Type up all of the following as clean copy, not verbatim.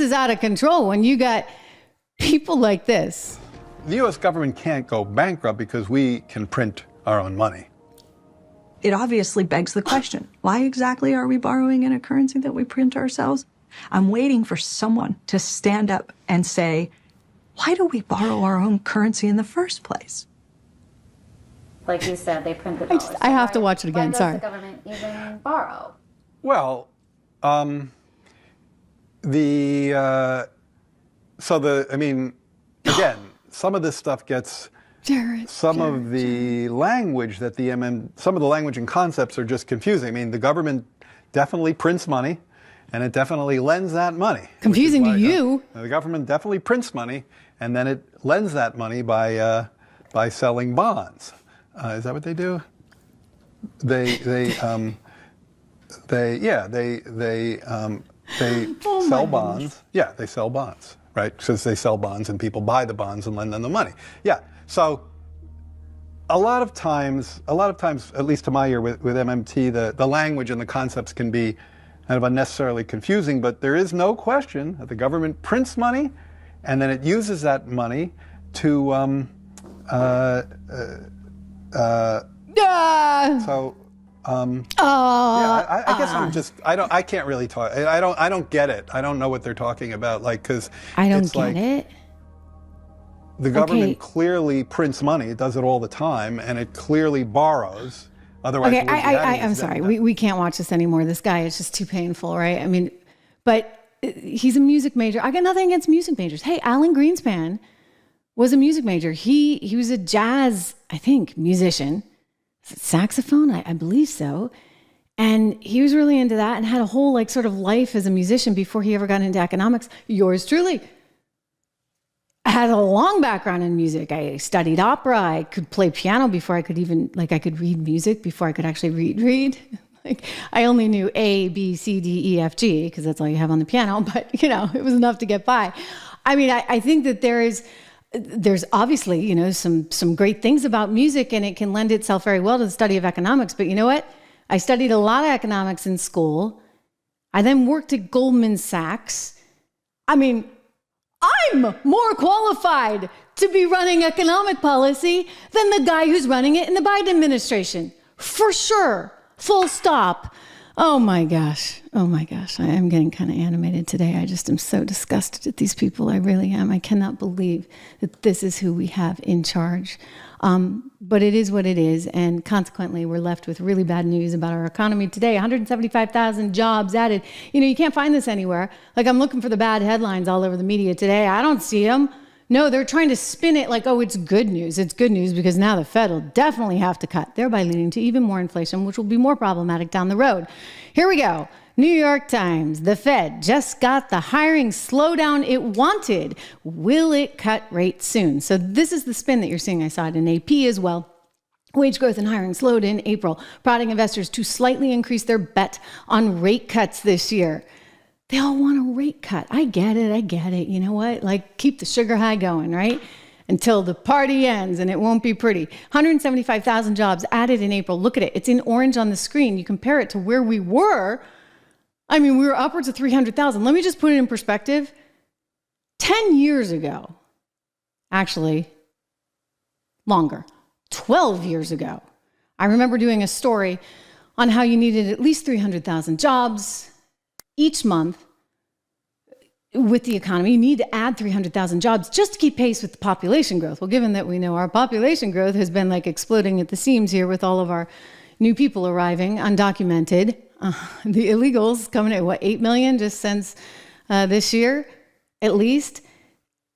this is out of control when you got people like this. The U.S. government can't go bankrupt because we can print our own money. It obviously begs the question, why exactly are we borrowing in a currency that we print ourselves? I'm waiting for someone to stand up and say, why do we borrow our own currency in the first place? Like you said, they print the dollars. I have to watch it again, why sorry. does the government even borrow? Well, again, some of this stuff gets, some of the language and concepts are just confusing. I mean, the government definitely prints money, and it definitely lends that money. Confusing to you. The government definitely prints money, and then it lends that money by selling bonds. Is that what they do? They sell bonds. Yeah, they sell bonds, right? Because they sell bonds and people buy the bonds and lend them the money. Yeah. So a lot of times, at least to my ear with MMT, the language and the concepts can be kind of unnecessarily confusing, but there is no question that the government prints money and then it uses that money to I guess I can't really talk. I don't get it. I don't know what they're talking about. Like, because I don't get it. The government clearly prints money. It does it all the time, and it clearly borrows. Otherwise, I'm sorry. We can't watch this anymore. This guy is just too painful, right? I mean, but he's a music major. I got nothing against music majors. Hey, Alan Greenspan was a music major. He was a jazz, I think, musician. Saxophone, I believe so. And he was really into that and had a whole sort of life as a musician before he ever got into economics. Yours truly had a long background in music. I studied opera. I could play piano before I could even, I could read music before I could actually read. I only knew A, B, C, D, E, F, G, because that's all you have on the piano. But, it was enough to get by. I mean, I think that there's obviously, some great things about music, and it can lend itself very well to the study of economics. But you know what? I studied a lot of economics in school. I then worked at Goldman Sachs. I mean, I'm more qualified to be running economic policy than the guy who's running it in the Biden administration. For sure. Full stop. Oh my gosh. I am getting kind of animated today. I just am so disgusted at these people. I really am. I cannot believe that this is who we have in charge. But it is what it is. And consequently, we're left with really bad news about our economy today. 175,000 jobs added. You can't find this anywhere. I'm looking for the bad headlines all over the media today. I don't see them. No, they're trying to spin it like, oh, it's good news. It's good news because now the Fed will definitely have to cut, thereby leading to even more inflation, which will be more problematic down the road. Here we go. New York Times, the Fed just got the hiring slowdown it wanted. Will it cut rates soon? So this is the spin that you're seeing. I saw it in AP as well. Wage growth and hiring slowed in April, prodding investors to slightly increase their bet on rate cuts this year. They all want a rate cut. I get it. You know what? Keep the sugar high going, right? Until the party ends, and it won't be pretty. 175,000 jobs added in April. Look at it. It's in orange on the screen. You compare it to where we were. I mean, we were upwards of 300,000. Let me just put it in perspective. 10 years ago, actually, longer, 12 years ago, I remember doing a story on how you needed at least 300,000 jobs each month with the economy. You need to add 300,000 jobs just to keep pace with the population growth. Well, given that we know our population growth has been exploding at the seams here with all of our new people arriving, undocumented, the illegals coming at 8 million just since this year, at least.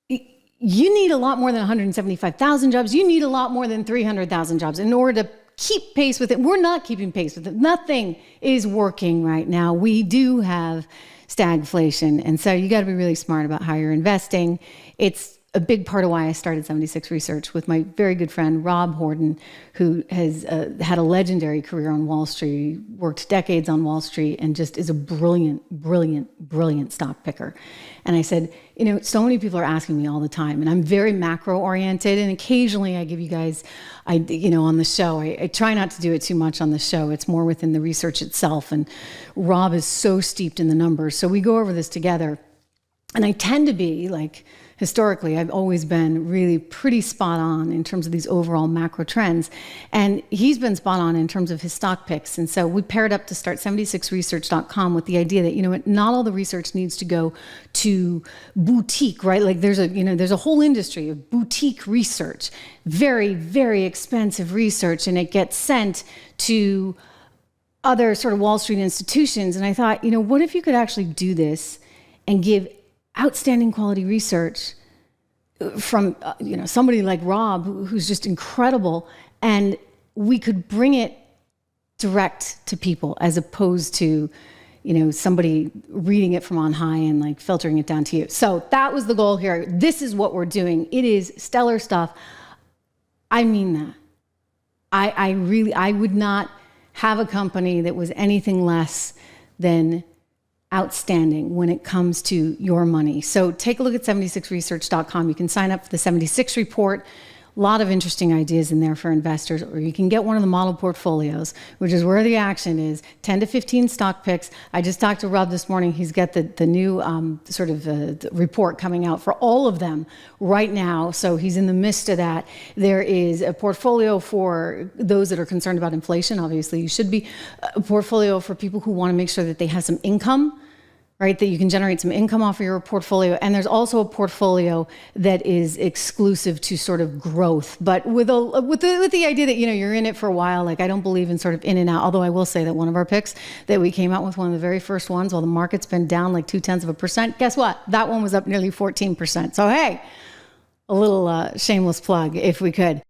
You need a lot more than 175,000 jobs. You need a lot more than 300,000 jobs in order to keep pace with it. We're not keeping pace with it. Nothing is working right now. We do have stagflation. And so you got to be really smart about how you're investing. It's a big part of why I started 76 Research with my very good friend, Rob Horton, who has had a legendary career on Wall Street, worked decades on Wall Street, and just is a brilliant stock picker. And I said, so many people are asking me all the time, and I'm very macro oriented. And occasionally I give you guys, on the show, I try not to do it too much on the show. It's more within the research itself. And Rob is so steeped in the numbers. So we go over this together. And I tend to be like, historically, I've always been really pretty spot on in terms of these overall macro trends. And he's been spot on in terms of his stock picks. And so we paired up to start 76research.com with the idea that, you know what, not all the research needs to go to boutique, right? Like there's a whole industry of boutique research, very, very expensive research, and it gets sent to other sort of Wall Street institutions. And I thought, you know, what if you could actually do this and give outstanding quality research from somebody like Rob, who's just incredible, and we could bring it direct to people as opposed to somebody reading it from on high and like filtering it down to you. So that was the goal here. This is what we're doing. It is stellar stuff. I mean that. I would not have a company that was anything less than outstanding when it comes to your money. So take a look at 76research.com. You can sign up for the 76 report. A lot of interesting ideas in there for investors, or you can get one of the model portfolios, which is where the action is, 10 to 15 stock picks. I just talked to Rob this morning. He's got the new the report coming out for all of them right now. So he's in the midst of that. There is a portfolio for those that are concerned about inflation. Obviously, you should be. A portfolio for people who want to make sure that they have some income, right? That you can generate some income off of your portfolio. And there's also a portfolio that is exclusive to sort of growth, but with the idea that, you're in it for a while. Like I don't believe in sort of in and out, although I will say that one of our picks that we came out with, one of the very first ones, while the market's been down like 0.2%, guess what? That one was up nearly 14%. So, hey, a little shameless plug if we could.